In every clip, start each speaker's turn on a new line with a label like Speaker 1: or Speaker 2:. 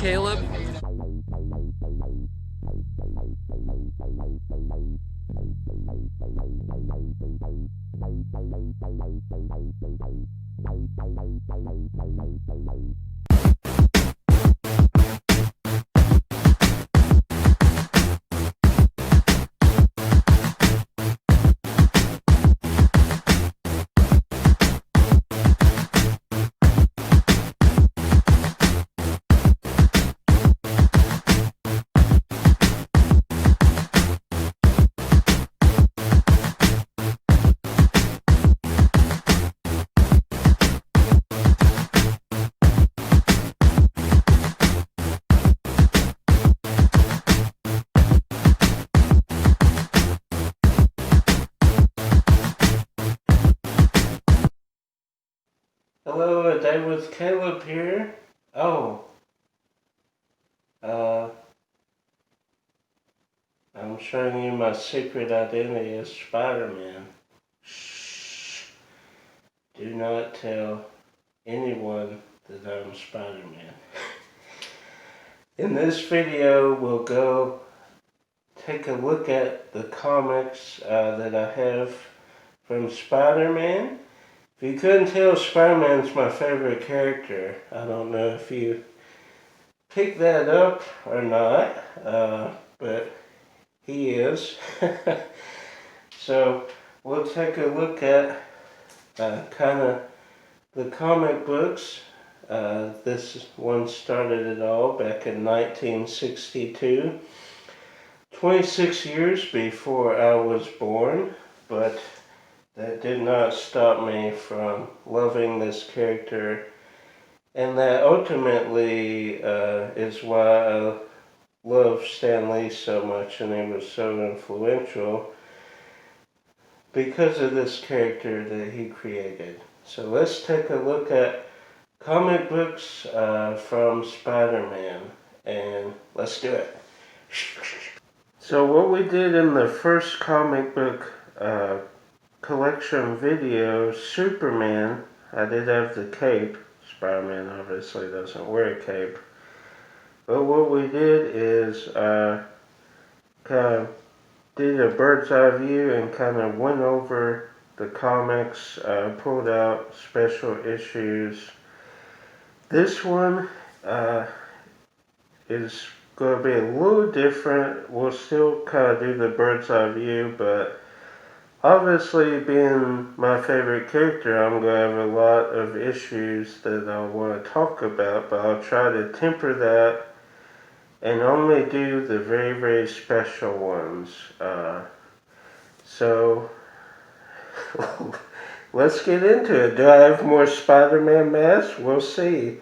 Speaker 1: Caleb.
Speaker 2: Hello, A Day with Caleb here. I'm showing you my secret identity as Spiderman. Shh. Do not tell anyone that I'm Spiderman. In this video, we'll go take a look at the comics that I have from Spiderman. If you couldn't tell, Spider-Man's my favorite character. I don't know if you picked that up or not, but he is. So we'll take a look at kind of the comic books. This one started it all back in 1962, 26 years before I was born, but that did not stop me from loving this character, and that ultimately is why I love Stan Lee so much, and he was so influential because of this character that he created. So let's take a look at comic books from Spider-Man, and let's do it. So what we did in the first comic book collection video, Superman, I did have the cape. Spider-Man obviously doesn't wear a cape. But what we did is kind of did a bird's eye view and kind of went over the comics, pulled out special issues. This one is going to be a little different. We'll still kind of do the bird's eye view, but obviously, being my favorite character, I'm going to have a lot of issues that I want to talk about, but I'll try to temper that and only do the very, very special ones. So, let's get into it. Do I have more Spider-Man masks? We'll see.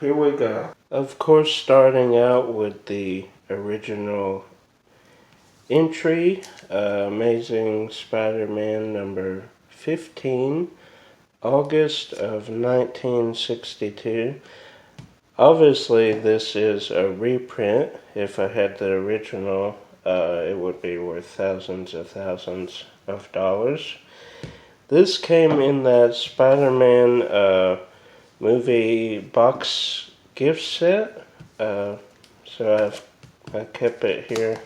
Speaker 2: Here we go. Of course, starting out with the original entry, Amazing Spider-Man number 15, August of 1962. Obviously, this is a reprint. If I had the original, it would be worth thousands of dollars. This came in that Spider-Man movie box gift set. So I kept it here.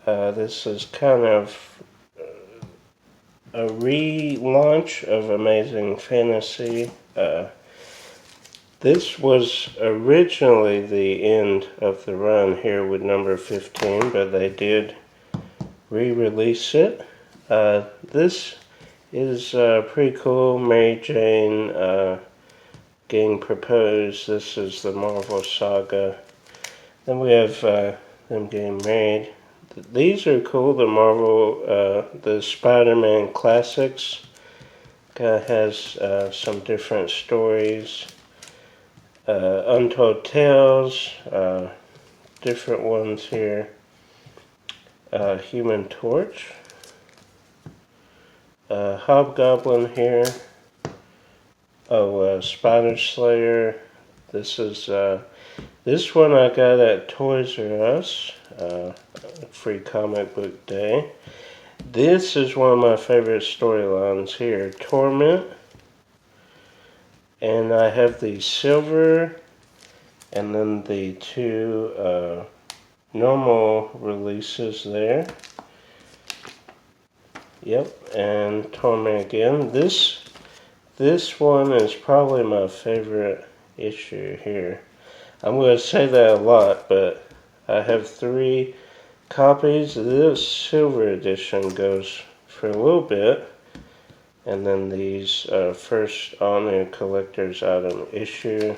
Speaker 2: This is kind of a relaunch of Amazing Fantasy. This was originally the end of the run here with number 15, but they did re-release it. This is pretty cool. Mary Jane getting proposed. This is the Marvel Saga. Then we have them getting married. These are cool. The Marvel, the Spider-Man classics has some different stories. Untold Tales, different ones here. Human Torch. Hobgoblin here. Spider Slayer. This is this one I got at Toys R Us. Free comic book day. This is one of my favorite storylines here. Torment. And I have the silver And then the two normal releases there. Yep, and Torment again. This one is probably my favorite issue here. I'm going to say that a lot, but I have 3 copies. This silver edition goes for a little bit. And then these first all-new collector's item issue.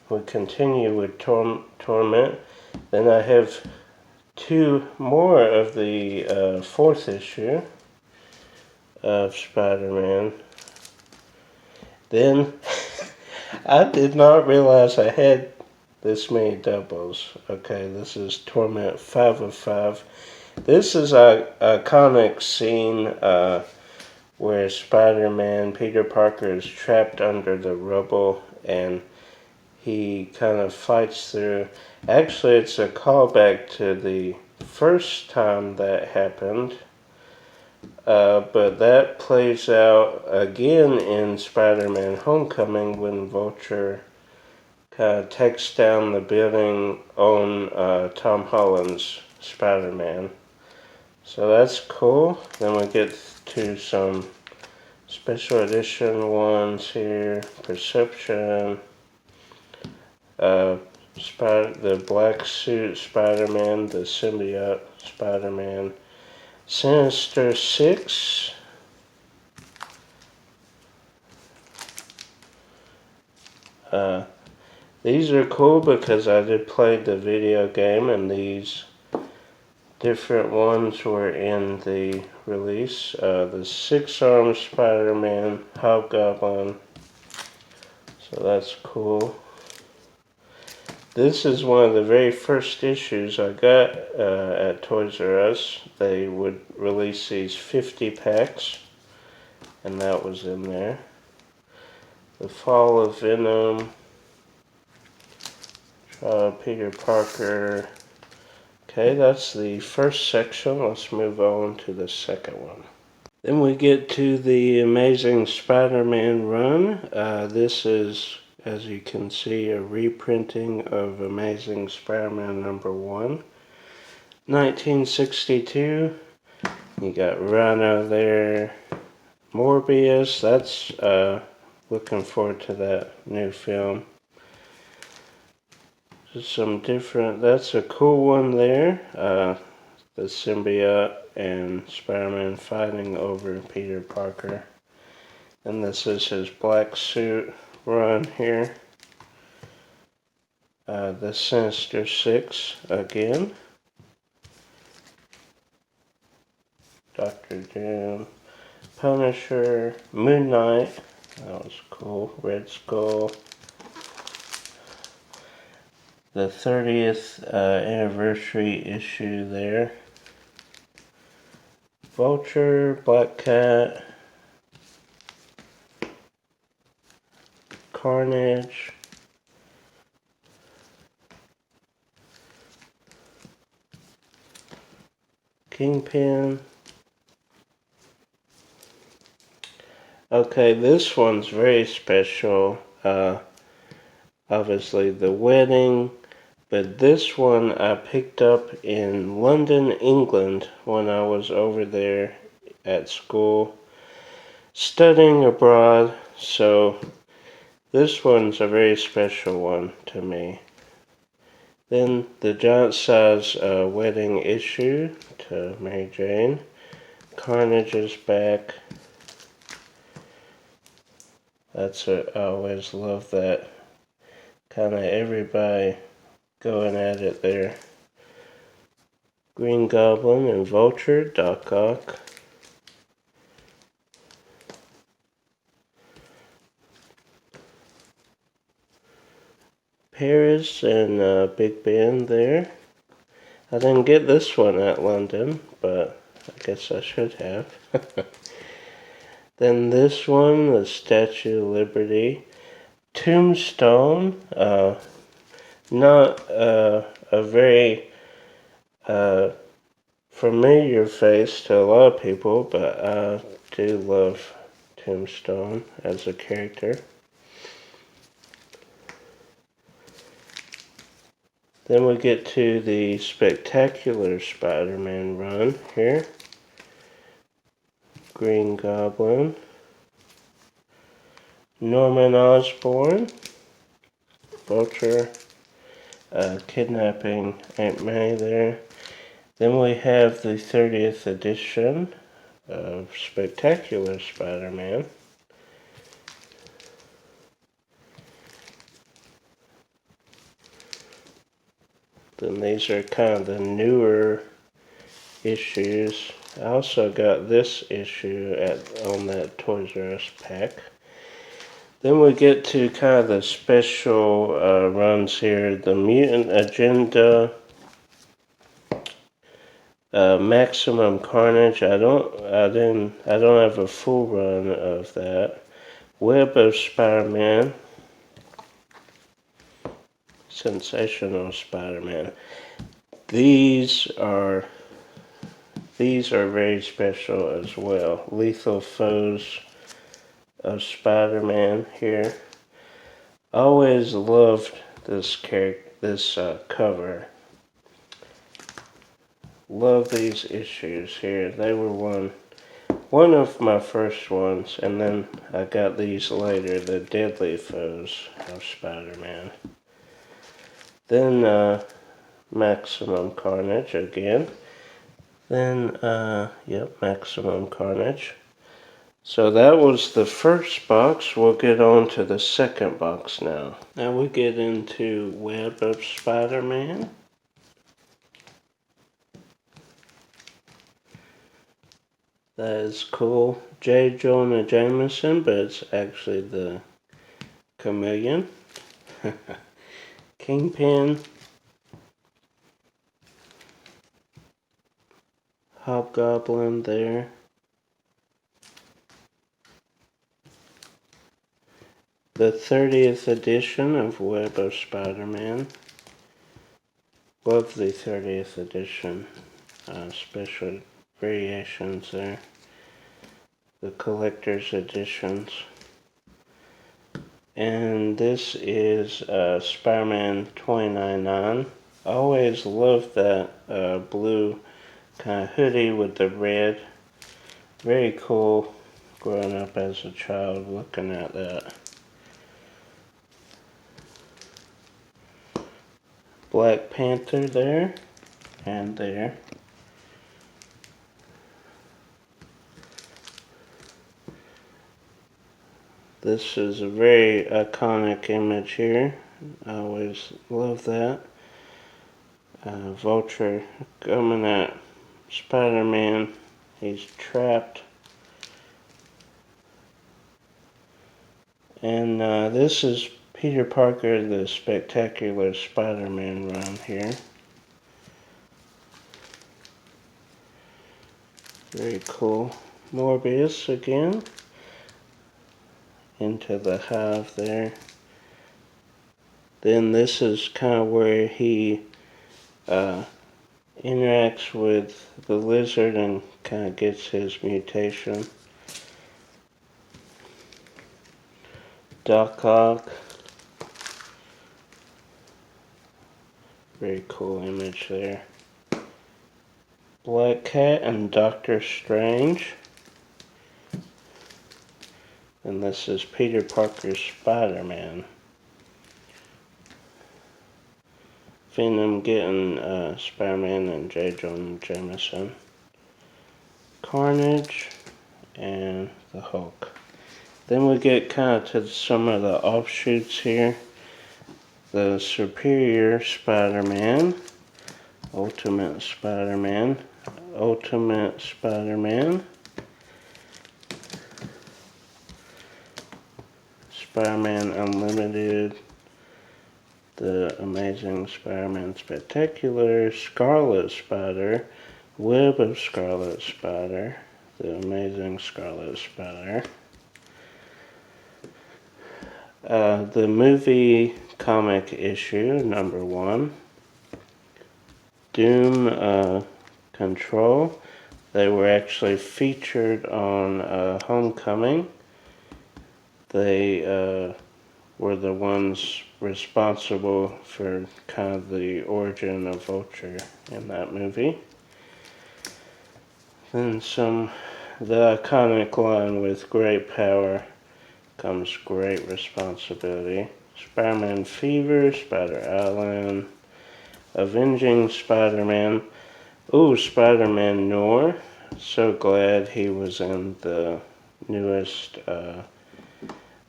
Speaker 2: We continue with Torment. Then I have 2 more of the 4th issue of Spider-Man. Then I did not realize I had this many doubles. Okay, this is Torment 5 of 5. This is a iconic scene where Spider-Man, Peter Parker, is trapped under the rubble and he kind of fights through. Actually, it's a callback to the first time that happened, but that plays out again in Spider-Man Homecoming when Vulture kind of takes down the building on Tom Holland's Spider-Man. So that's cool. Then we get to some special edition ones here. Perception. The black suit Spider-Man. The symbiote Spider-Man. Sinister Six. These are cool because I did play the video game and these different ones were in the release. The 6-armed Spider-Man, Hobgoblin. So that's cool. This is one of the very first issues I got at Toys R Us. They would release these 50 packs, and that was in there. The Fall of Venom, Peter Parker. Okay, that's the first section. Let's move on to the second one. Then we get to the Amazing Spider-Man run. This is, as you can see, a reprinting of Amazing Spider-Man number 1. 1962. You got Rhino there. Morbius. That's, looking forward to that new film. Some different, that's a cool one there. The symbiote and Spider-Man fighting over Peter Parker. And this is his black suit run here. The Sinister Six again. Dr. Doom. Punisher. Moon Knight. That was cool. Red Skull. The 30th anniversary issue there. Vulture, Black Cat, Carnage, Kingpin. Okay, this one's very special. Obviously the wedding. But this one I picked up in London, England, when I was over there at school studying abroad. So this one's a very special one to me. Then the giant size wedding issue to Mary Jane. Carnage is back. I always love that. Kind of everybody going at it there. Green Goblin and Vulture, Doc Ock. Paris and Big Ben there. I didn't get this one at London, but I guess I should have. Then this one, the Statue of Liberty. Tombstone. Not a very familiar face to a lot of people, but I do love Tombstone as a character. Then we get to the Spectacular Spider-Man run here. Green Goblin. Norman Osborn. Vulture. Kidnapping Aunt May there. Then we have the 30th edition of Spectacular Spider-Man. Then these are kind of the newer issues. I also got this issue on that Toys R Us pack. Then we get to kind of the special runs here. The Mutant Agenda, Maximum Carnage. I don't have a full run of that. Web of Spider-Man. Sensational Spider-Man. These are very special as well. Lethal Foes of Spider-Man here. Always loved this cover. Love these issues here. They were one of my first ones, and then I got these later, the Deadly Foes of Spider-Man. Then Maximum Carnage again. Then, Maximum Carnage. So that was the first box. We'll get on to the second box now. Now we get into Web of Spider-Man. That is cool. J. Jonah Jameson, but it's actually the Chameleon. Kingpin. Hobgoblin there. The 30th edition of Web of Spider-Man. Love the 30th edition. Special variations there. The collector's editions. And this is Spider-Man 2099. I always loved that blue kind of hoodie with the red. Very cool growing up as a child looking at that. Black Panther there and there. This is a very iconic image here. I always love that. Vulture coming at Spider-Man. He's trapped. And this is Peter Parker, the Spectacular Spider-Man run here. Very cool. Morbius again. Into the hive there. Then this is kind of where he interacts with the lizard and kind of gets his mutation. Doc Ock. Very cool image there. Black Cat and Doctor Strange. And this is Peter Parker's Spider-Man. Venom getting Spider-Man and J. Jonah Jameson. Carnage and the Hulk. Then we get kind of to some of the offshoots here. The Superior Spider-Man. Ultimate Spider-Man. Ultimate Spider-Man. Spider-Man Unlimited, The Amazing Spider-Man Spectacular, Scarlet Spider, Web of Scarlet Spider, The Amazing Scarlet Spider, the movie comic issue, #1, Doom Control. They were actually featured on Homecoming. They were the ones responsible for kind of the origin of Vulture in that movie. Then the iconic line, with great power comes great responsibility. Spider-Man Fever, Spider-Island, Avenging Spider-Man. Ooh, Spider-Man Noir. So glad he was in the newest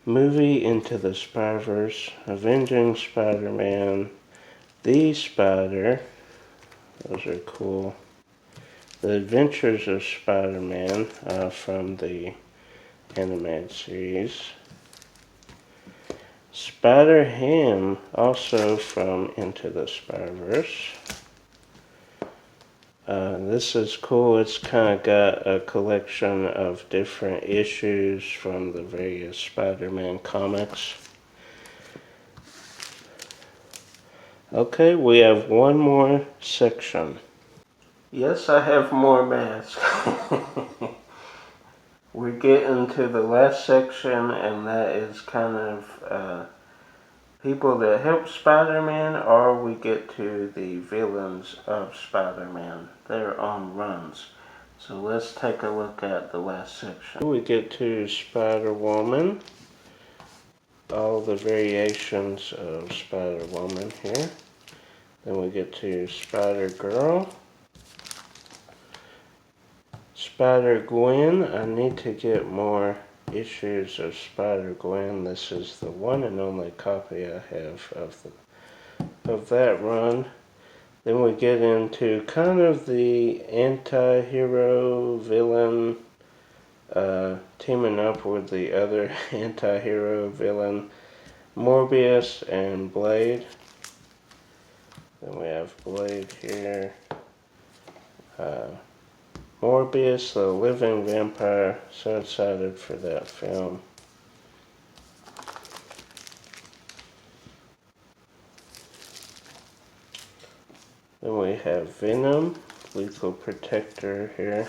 Speaker 2: movie, Into the Spider-Verse. Avenging Spider-Man, The Spider. Those are cool. The Adventures of Spider-Man from the animated series. Spider-Ham, also from Into the Spider-Verse. This is cool. It's kind of got a collection of different issues from the various Spider-Man comics. Okay, we have one more section. Yes, I have more masks. We're getting to the last section, and that is kind of people that help Spider-Man, or we get to the villains of Spider-Man. They're on runs. So let's take a look at the last section. We get to Spider-Woman. All the variations of Spider-Woman here. Then we get to Spider-Girl. Spider-Gwen. I need to get more issues of Spider-Gwen. This is the one and only copy I have of that run. Then we get into kind of the anti-hero villain teaming up with the other anti-hero villain, Morbius and Blade. Then we have Blade here. Morbius, the living vampire. So excited for that film. Then we have Venom, Lethal Protector here.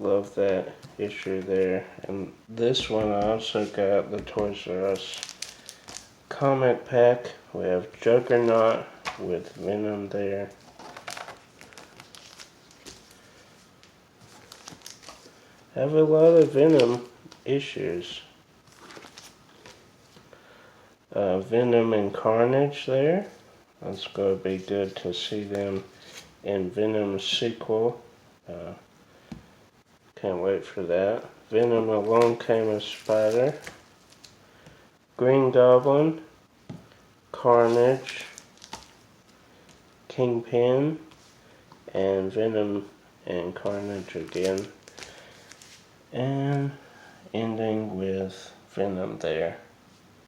Speaker 2: Love that issue there. And this one I also got the Toys R Us comic pack. We have Juggernaut with Venom there. Have a lot of Venom issues. Venom and Carnage there. That's going to be good to see them in Venom's sequel. Can't wait for that. Venom Alone Came a Spider. Green Goblin. Carnage. Kingpin. And Venom and Carnage again. And ending with Venom there.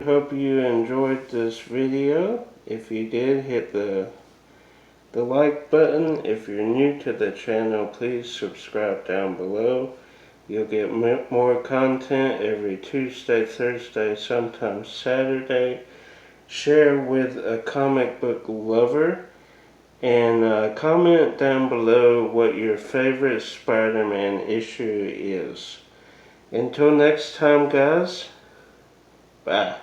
Speaker 2: Hope you enjoyed this video. If you did, hit the like button. If you're new to the channel, please subscribe down below. You'll get more content every Tuesday, Thursday, sometimes Saturday. Share with a comic book lover. And comment down below what your favorite Spider-Man issue is. Until next time, guys. Bye.